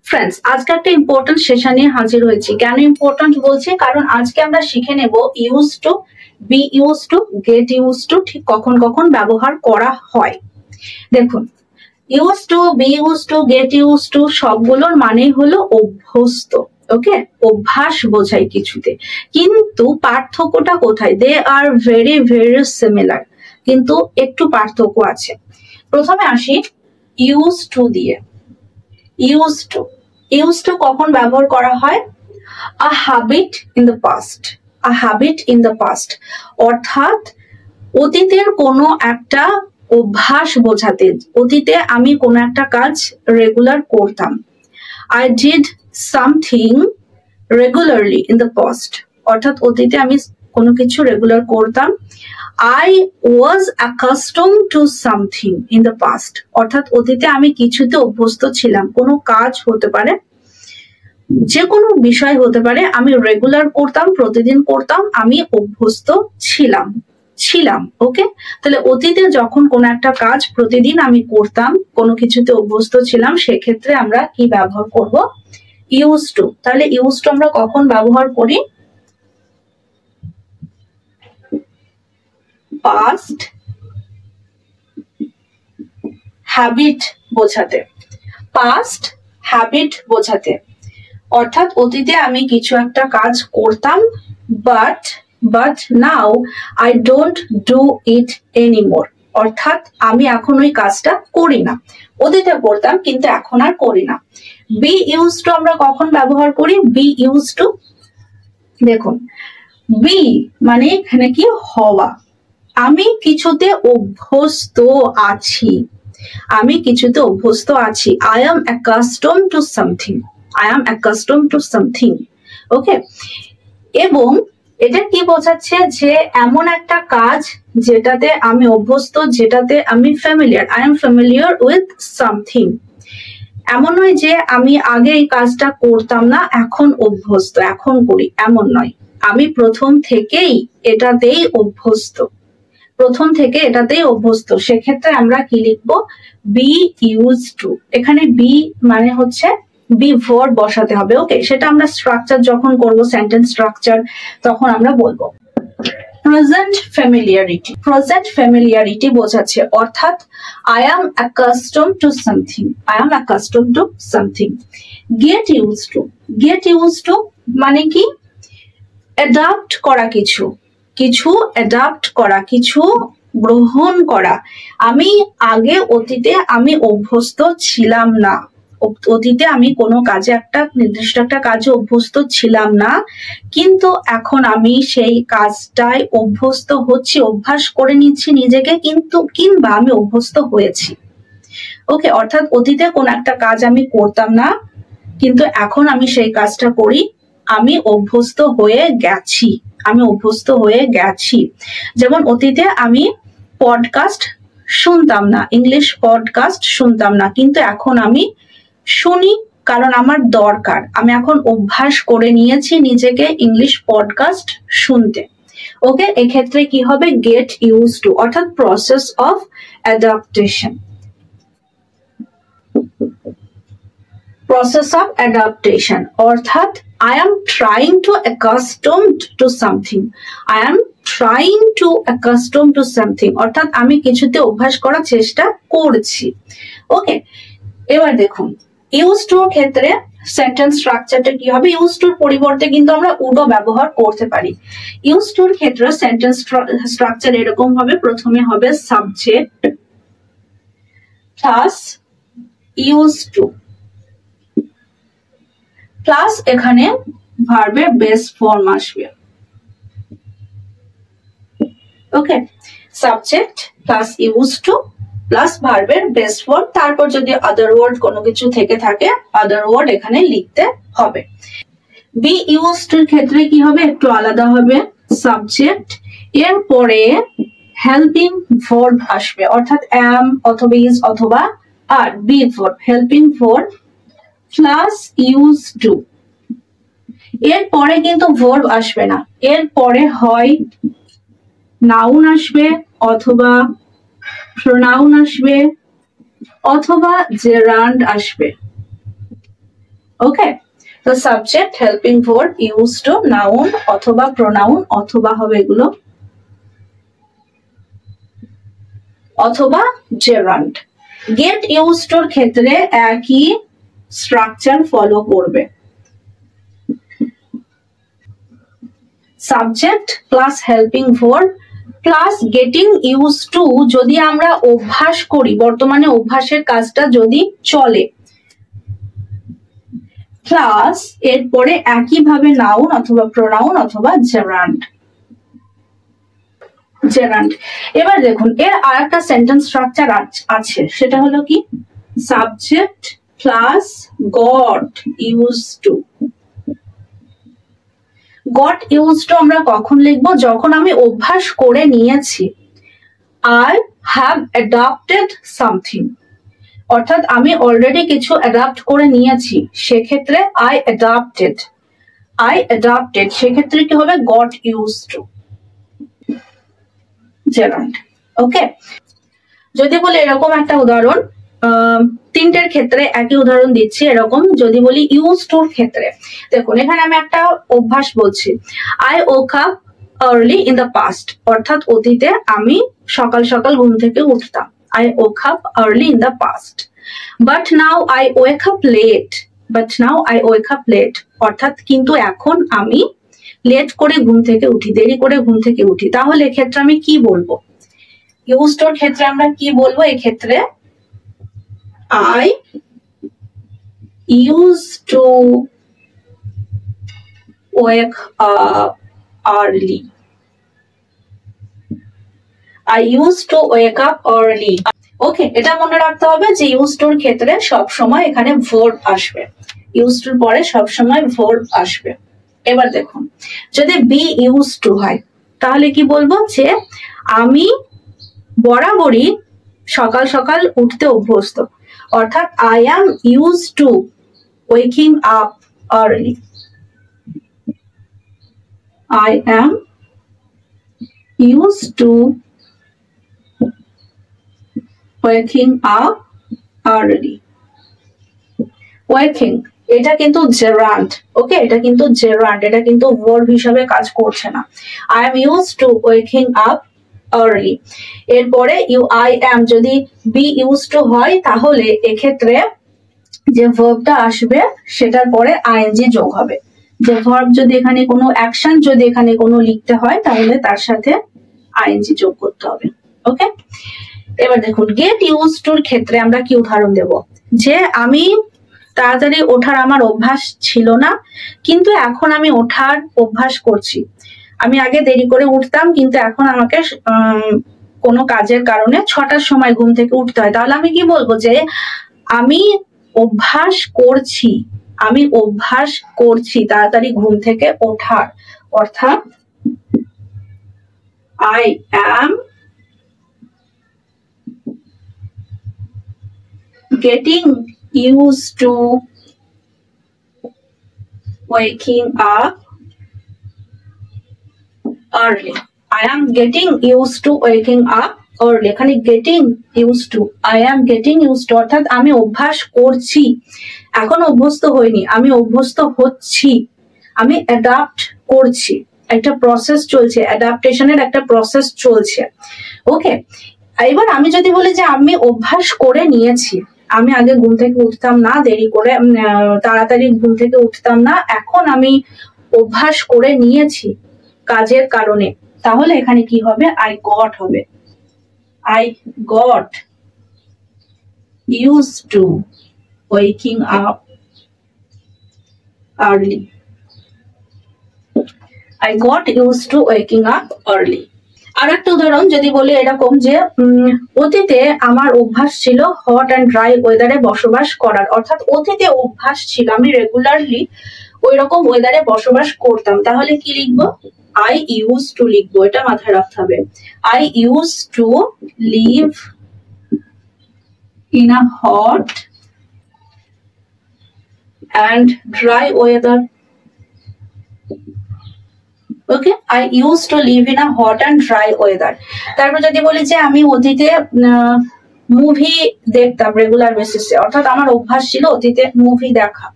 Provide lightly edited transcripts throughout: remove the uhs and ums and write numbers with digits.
Friends, আজকে একটা important session নিয়ে হাজির হয়েছি। কেন ইম্পর্টেন্ট বলছি? কারণ আজকে আমরা শিখে নেব use to, be use to, get use to ঠিক কখন কখন ব্যবহার করা হয়। দেখুন, use to, be use to, get use to সবগুলোর মানে হলো অভ্যস্ত। ওকে, অভ্যাস বোঝায় কিছুতে, কিন্তু পার্থক্যটা কোথায়? দে আর ভেরি ভেরি সিমিলার, কিন্তু একটু পার্থক্য আছে। প্রথমে আসি ইউজ টু দিয়ে। ইউজ টু, ইউজ টু কখন ব্যবহার করা হয়? আ habit in the past, a habit in the past, অর্থাৎ অতীতের কোনো একটা অভ্যাস বোঝাতে। অতীতে আমি কোনো একটা কাজ রেগুলার করতাম। I did something regularly in the past, অর্থাৎ অতীতে আমি কোনো কিছু রেগুলার করতাম। I was accustomed to something in the past, অর্থাৎ অতীতে আমি কিছুতে অভ্যস্ত ছিলাম। কোনো কাজ হতে পারে, যে কোনো বিষয় হতে পারে, আমি রেগুলার করতাম, প্রতিদিন করতাম, আমি অভ্যস্ত ছিলাম। ওকে, তাহলে অতীতে যখন কোনো একটা কাজ প্রতিদিন আমি করতাম, কোনো কিছুতে অভ্যস্ত ছিলাম, সেক্ষেত্রে আমরা কি ব্যবহার করব? Use to. তাহলে ইউজ টু আমরা কখন ব্যবহার করি? পাস্ট হ্যাবিট বোঝাতে, পাস্ট হ্যাবিট বোঝাতে, অর্থাৎ অতীতে আমি কিছু একটা কাজ করতাম, but now I don't do it anymore, অর্থাৎ আমি এখন ওই কাজটা করি না। অতীতে করতাম কিন্তু এখন আর করি না। বি ইউজ টু আমরা কখন ব্যবহার করি? বি ইউজ টু, দেখুন, বি মানে এখানে কি? হওয়া। আমি কিছুতে অভ্যস্ত আছি, আমি কিছুতে অভ্যস্ত আছি। I am accustomed to something, I am accustomed to something. ওকে, এবং এটা কি বোঝাচ্ছে? যে এমন একটা কাজ যেটাতে আমি অভ্যস্ত, যেটাতে আমি familiar, I am familiar with something। এমন নয় যে আমি আগে এই কাজটা করতাম না, এখন অভ্যস্ত, এখন করি, এমন নয়। আমি প্রথম থেকেই এটাতেই অভ্যস্ত, প্রথম থেকে এটাতেই অভ্যস্ত। সেক্ষেত্রে আমরা কি লিখবো? Be use to. এখানে বি মানে হচ্ছে বি ভার্ব বসাতে হবে। ওকে, সেটা আমরা স্ট্রাকচার যখন করব, সেন্টেন্স স্ট্রাকচার, তখন আমরা বলবো। প্রেজেন্ট ফ্যামিলিয়ারিটি, প্রেজেন্ট ফ্যামিলিয়ারিটি বোঝাচ্ছে, অর্থাৎ I am accustomed to something, I am accustomed to something. Get use to, get use to মানে কি? অ্যাডাপ্ট করা কিছু, কিছু অ্যাডাপ্ট করা, কিছু গ্রহণ করা। আমি আগে অতীতে আমি অভ্যস্ত ছিলাম না, অতীতে আমি কোনো কাজে একটা নির্দিষ্ট একটা কাজে অভ্যস্ত ছিলাম না, কিন্তু এখন আমি সেই কাজটায় অভ্যস্ত হচ্ছি, অভ্যাস করে নিচ্ছি নিজেকে, কিন্তু কিংবা আমি অভ্যস্ত হয়েছি। ওকে, অর্থাৎ অতীতে কোনো একটা কাজ আমি করতাম না, কিন্তু এখন আমি সেই কাজটা করি, আমি অভ্যস্ত হয়ে গেছি, আমি অভ্যস্ত হয়ে গেছি। যেমন অতীতে আমি পডকাস্ট শুনতাম না, ইংলিশ পডকাস্ট শুনতাম না, কিন্তু এখন আমি শুনি, কারণ আমার দরকার। আমি এখন অভ্যাস করে নিয়েছি নিজেকে ইংলিশ পডকাস্ট শুনতে। ওকে, এক্ষেত্রে কি হবে? গেট ইউজ টু, অর্থাৎ process of adaptation, process of adaptation, অর্থাৎ I am trying to accustomed to something, I am trying to accustomed to something, অর্থাৎ আমি কিছুতে অভ্যাস করার চেষ্টা করছি। ওকে, এবার দেখুন ইউজ টু ক্ষেত্রে সেন্টেন্স স্ট্রাকচারটা কি হবে? ইউজ টুর পরিবর্তে কিন্তু আমরা উডো ব্যবহার করতে পারি। ইউজ টুর ক্ষেত্রে সেন্টেন্স স্ট্রাকচার এরকম হবে, প্রথমে হবে subject plus use to plus এখানে ভার্বের বেস ফর্ম আসবে। Okay, subject plus use to plus ভার্বের বেস ফর্ম, তারপর যদি আদার ওয়ার্ড কোনো কিছু থেকে থাকে, আদার ওয়ার্ড এখানে লিখতে হবে। বি ইউজ টুর ক্ষেত্রে কি হবে? একটু আলাদা হবে। সাবজেক্ট, এরপরে হেল্পিং ভার্ব আসবে, অর্থাৎ অ্যাম অথবা ইজ অথবা are, be verb, helping verb plus use to. এরপরে কিন্তু ভার্ব আসবে না, এরপরে হয় নাউন আসবে, অথবা প্রোনাউন আসবে, অথবা জেরান্ড আসবে। ওকে, তো subject, helping verb, use to, noun অথবা প্রোনাউন অথবা হবে এগুলো অথবা জেরান্ড। গেট ইউজ টুর ক্ষেত্রে একই স্ট্রাকচার ফলো করবে। Subject plus helping verb plus getting use to যদি আমরা অভ্যাস করি, বর্তমানে অভ্যাসের কাজটা যদি চলে, প্লাস এরপরে একইভাবে নাউন অথবা প্রোনাউন অথবা জেরান্ড। জেরান্ড। এবার দেখুন এর আর একটা সেন্টেন্স স্ট্রাকচার আছে, সেটা হলো কি subject plus goat use to. Goat use to আমরা কখন লিখবো? যখন আমি অভ্যাস করে নিয়েছি। আই হ্যাভ অ্যাডাপ্টেড সামথিং, অর্থাৎ আমি অলরেডি কিছু অ্যাডাপ্ট করে নিয়েছি, সেক্ষেত্রে আই অ্যাডাপ্টেড। সেক্ষেত্রে কি হবে? Goat use to. জেরান্ড। ওকে, যদি বলি এরকম একটা উদাহরণ, তিনটের ক্ষেত্রে একই উদাহরণ দিচ্ছি। এরকম যদি বলি ইউজ টুর ক্ষেত্রে, দেখুন এখানে আমি একটা অভ্যাস বলছি, I woke up early in the past, অর্থাৎ অতীতে আমি সকাল সকাল ঘুম থেকে উঠতাম। I woke up early in the past, but now I wake up late. অর্থাৎ কিন্তু এখন আমি লেট করে ঘুম থেকে উঠি, দেরি করে ঘুম থেকে উঠি। তাহলে এক্ষেত্রে আমি কি বলবো? ইউজ টুর ক্ষেত্রে আমরা কি বলবো? এক্ষেত্রে I used to wake up early. ওকে, এটা মনে রাখতে হবে যে ইউজ টুর ক্ষেত্রে সব সময় এখানে ভার্ব আসবে, ইউজ টুর পরে সব সময় ভার্ব আসবে। এবার দেখুন যদি বি ইউজ টু হয় তাহলে কি বলবো? যে আমি বরাবরই সকাল সকাল উঠতে অভ্যস্ত, অর্থাৎ I am used to waking up early. I am used to waking up early. Waking এটা কিন্তু জেরান্ড। ওকে, এটা কিন্তু জেরান্ড, এটা কিন্তু ভার্ব হিসাবে কাজ করছে না। I am used to waking up early। এরপরে I am যদি be used to হয় তাহলে এক্ষেত্রে যে ভার্বটা আসবে সেটার পরে ing যোগ হবে। যে ভার্ব যদি এখানে কোনো অ্যাকশন যদি এখানে কোনো লিখতে হয় তাহলে তার সাথে ing যোগ করতে হবে। ওকে, এবার দেখুন গেট ইউজ টুর ক্ষেত্রে আমরা কি উদাহরণ দেব? যে আমি তাড়াতাড়ি ওঠার আমার অভ্যাস ছিল না, কিন্তু এখন আমি ওঠার অভ্যাস করছি। আমি আগে দেরি করে উঠতাম, কিন্তু এখন আমাকে কোনো কাজের কারণে 6টার সময় ঘুম থেকে উঠতে হয়। তাহলে আমি কি বলবো? যে আমি অভ্যাস করছি তাড়াতাড়ি ঘুম থেকে ওঠার, অর্থাৎ I am getting used to waking up early. I am getting used to waking up early. এখানে getting used to, I am getting used to অর্থাৎ আমি অভ্যাস করছি, এখন অভ্যস্ত হইনি, আমি অভ্যস্ত হচ্ছি, আমি অ্যাডাপ্ট করছি, একটা প্রসেস চলছে, অ্যাডাপ্টেশনের একটা প্রসেস চলছে। ওকে, এবার আমি যদি বলি যে আমি অভ্যাস করে নিয়েছি, আমি আগে ঘুম থেকে উঠতাম না, দেরি করে তাড়াতাড়ি ঘুম থেকে উঠতাম না, এখন আমি অভ্যাস করে নিয়েছি কাজের কারণে, তাহলে এখানে কি হবে? I got হবে। I got used to waking up early. I got used to waking up early. আর একটা উদাহরণ যদি বলি এরকম যে অতীতে আমার অভ্যাস ছিল হট অ্যান্ড ড্রাই ওয়েদারে বসবাস করার, অর্থাৎ অতীতে অভ্যাস ছিল, আমি রেগুলারলি ওই রকম ওয়েদারে বসবাস করতাম। তাহলে কি লিখবো? I used to লিখবো, এটা মাথায় রাখতে হবে। I used to live in a hot and dry weather. Okay, I used to live in a hot and dry weather. তারপর যদি বলি যে আমি অতীতে মুভি দেখতাম রেগুলার বেসিসে, অর্থাৎ আমার অভ্যাস ছিল অতীতে মুভি দেখা,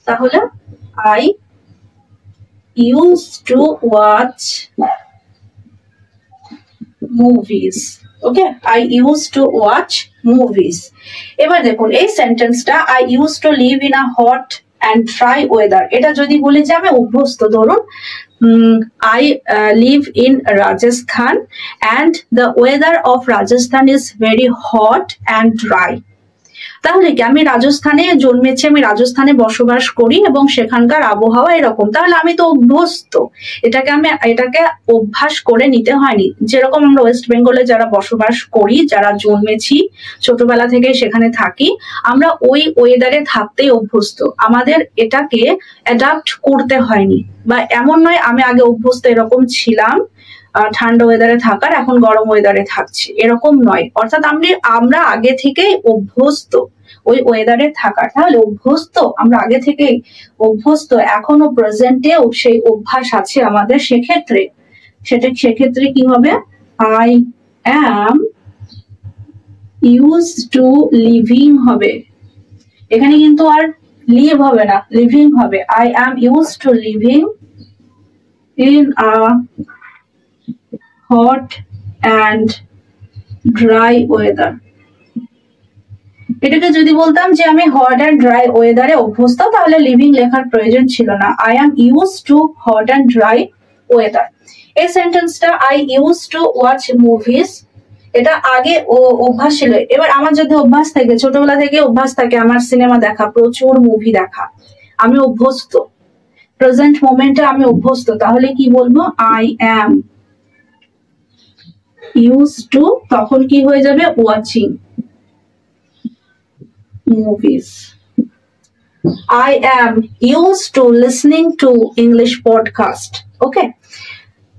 তাহলে I used to watch movies. Okay, I used to watch movies. এবার দেখুন এই সেন্টেন্সটা I used to live in a hot and dry weather, এটা যদি বলি যে আমি অভ্যস্ত, ধরুন I live in Rajasthan and the weather of Rajasthan is very hot and dry. তাহলে কি আমি রাজস্থানে জন্মেছি, আমি রাজস্থানে বসবাস করি এবং সেখানকার আবহাওয়া এরকম, তাহলে আমি তো অভ্যস্ত, এটাকে অভ্যাস করে নিতে হয়নি। যেরকম আমরা ওয়েস্ট বেঙ্গলে যারা বসবাস করি, যারা জন্মেছি, ছোটবেলা থেকে সেখানে থাকি, আমরা ওই ওয়েদারে থাকতেই অভ্যস্ত, আমাদের এটাকে অ্যাডাপ্ট করতে হয়নি। বা এমন নয় আমি আগে অভ্যস্ত এরকম ছিলাম ঠান্ডা ওয়েদারে থাকার, এখন গরম ওয়েদারে থাকছি, এরকম নয়। অর্থাৎ আমরা আগে থেকেই অভ্যস্ত ওই ওয়েদারে থাকার। তাহলে অভ্যস্ত, আমরা আগে থেকেই অভ্যস্ত, এখনো প্রেজেন্টেও সেই অভ্যাস আছে আমাদের, সেক্ষেত্রে কি হবে? I am used to living হবে, এখানে কিন্তু আর লিভ হবে না, লিভিং হবে। I am used to living in a hot and dry weather. এটাকে যদি বলতাম যে আমি হট অ্যান্ড ড্রাই ওয়েদারে অভ্যস্ত, তাহলে লিভিং লেখার প্রয়োজন ছিল না। I am used to hot and dry weather. এই সেন্টেন্সটা I used to watch movies, এটা আগে অভ্যাস ছিল। এবার আমার যদি অভ্যাস থাকে, ছোটবেলা থেকে অভ্যাস থাকে আমার সিনেমা দেখা, প্রচুর মুভি দেখা, আমি অভ্যস্ত, প্রেজেন্ট মোমেন্টে আমি অভ্যস্ত, তাহলে কি বলবো? I am used to, তখন কি হয়ে যাবে? watching movies. I am used to listening to English podcast. Okay,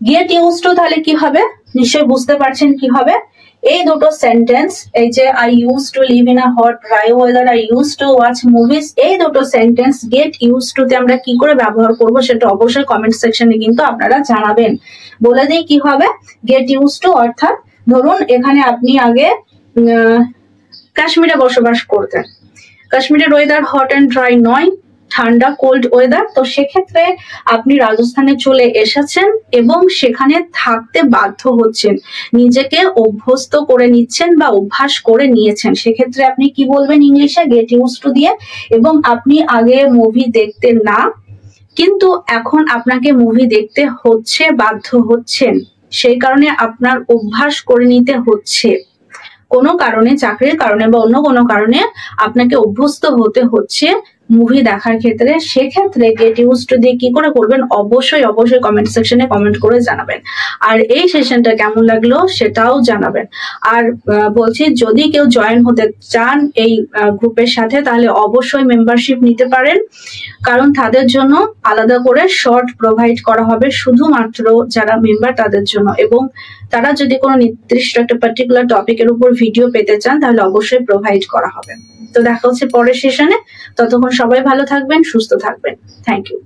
get used to তাহলে কি হবে? নিশ্চয়ই বুঝতে পারছেন কি হবে। এই দুটো সেন্টেন্স, এই যে I used to live in a hot dry weather, I used to watch movies, এই দুটো সেন্টেন্স get used to তে আমরা কি করে ব্যবহার করব সেটা অবশ্যই কমেন্ট সেকশনে কিন্তু আপনারা জানাবেন। বলে দিই কি হবে get used to, অর্থাৎ ধরুন এখানে আপনি আগে কাশ্মীরে বসবাস করতেন, কাশ্মীরের ওয়েদার হট অ্যান্ড ড্রাই নয়, ঠান্ডা কোল্ড ওয়েদার, তো সেক্ষেত্রে আপনি রাজস্থানে চলে এসেছেন এবং সেখানে থাকতে বাধ্য হচ্ছেন, নিজেকে অভ্যস্ত করে নিচ্ছেন বা অভ্যাস করে নিয়েছেন, সেক্ষেত্রে আপনি কি বলবেন ইংলিশে? গেট ইউজড টু দিয়ে। এবং আপনি আগে মুভি দেখতেন না, কিন্তু এখন আপনাকে মুভি দেখতে হচ্ছে, বাধ্য হচ্ছেন, সেই কারণে আপনার অভ্যাস করে নিতে হচ্ছে, কোনো কারণে, চাকরির কারণে বা অন্য কোনো কারণে আপনাকে অভ্যস্ত হতে হচ্ছে মুভি দেখার ক্ষেত্রে, সেক্ষেত্রে গেট ইউজড টু দিয়ে কি করে করবেন অবশ্যই কমেন্ট সেকশনে কমেন্ট করে জানাবেন। আর এই সেশনটা কেমন লাগলো সেটাও জানাবেন। আর বলছি যদি কেউ জয়েন হতে চান এই গ্রুপের সাথে, তাহলে অবশ্যই মেম্বারশিপ নিতে পারেন, কারণ তাদের জন্য আলাদা করে শর্ট প্রোভাইড করা হবে শুধুমাত্র যারা মেম্বার তাদের জন্য, এবং তারা যদি কোনো নির্দিষ্ট একটা পার্টিকুলার টপিকের উপর ভিডিও পেতে চান তাহলে অবশ্যই প্রোভাইড করা হবে। তো দেখা হচ্ছে পরের সেশনে, ততক্ষণ সবাই ভালো থাকবেন, সুস্থ থাকবেন। Thank you.